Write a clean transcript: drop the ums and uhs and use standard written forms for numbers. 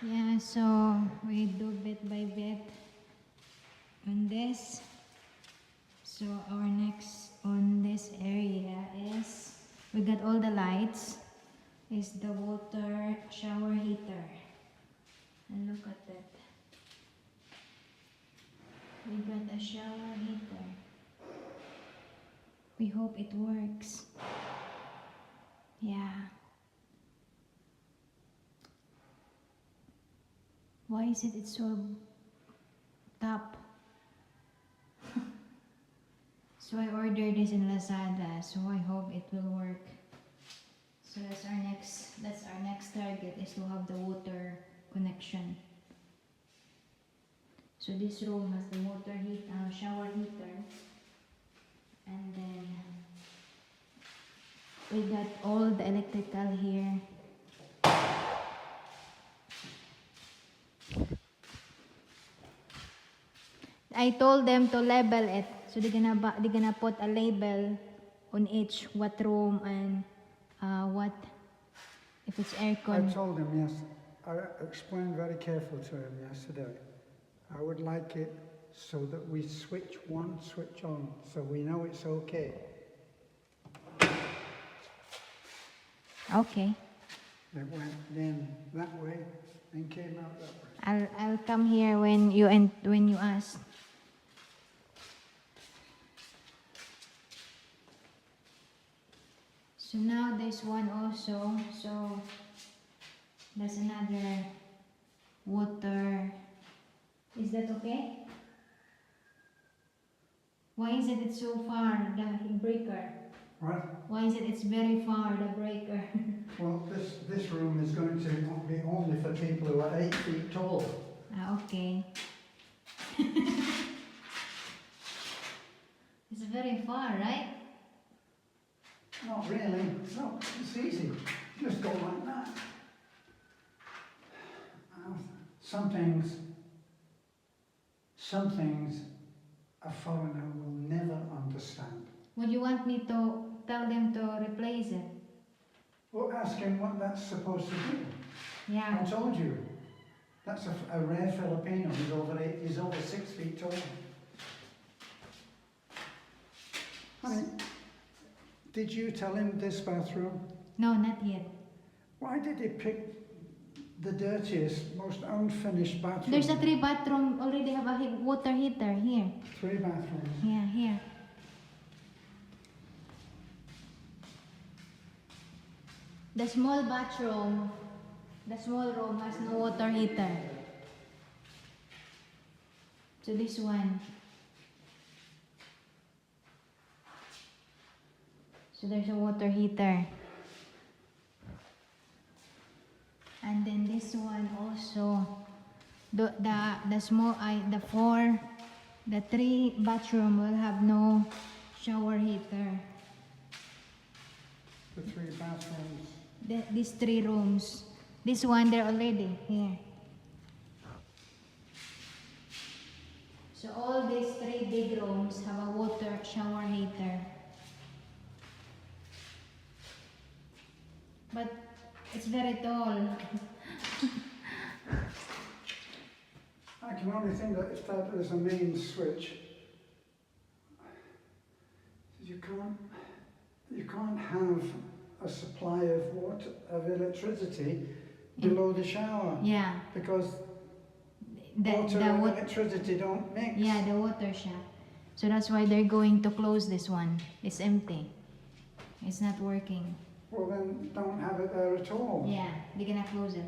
Yeah, so we do bit by bit on this. So our next on this area is, we got all the lights, is the water shower heater. And look at that. We got a shower heater. We hope it works. Yeah. Why is it it's so top? So I ordered this in Lazada, so I hope it will work. So that's our next target, is to have the water connection. So this room has the water shower heater, and then we got all the electrical here. I told them to label it, so they're gonna put a label on each, what room and what, if it's aircon. I told him, yes. I explained very carefully to him yesterday. I would like it so that we switch one switch on, so we know it's okay. Okay. It went then that way and came out that way. I'll come here when you ask. So now this one also, so there's another water. Is that okay? Why is it's so far, the breaker? Right? Why is it's very far, the breaker? Well, this room is going to be only for people who are 8 feet tall. Okay. It's very far, right? Not really. No, it's easy. Just go like that. Some things a foreigner will never understand. Would you want me to tell them to replace it? Well, ask him what that's supposed to do. Yeah. I told you. That's a rare Filipino. He's over 6 feet tall. Honey, did you tell him this bathroom? No, not yet. Why did he pick the dirtiest, most unfinished bathroom? There's a 3 bathroom, already have a water heater here. 3 bathrooms. Yeah, here. The small bathroom, the small room has no water heater. So this one. So there's a water heater. And then this one also, the 3 bathroom will have no shower heater. The 3 bathrooms. These 3 rooms. This one they're already here. So all these 3 big rooms have a water shower heater. But it's very tall. I can only think that if that is a main switch, you can't have a supply of electricity below the shower. Yeah. Because water and electricity don't mix. Yeah, the water shaft. So that's why they're going to close this one. It's empty. It's not working. Well then, don't have it there at all. Yeah, they're gonna close it.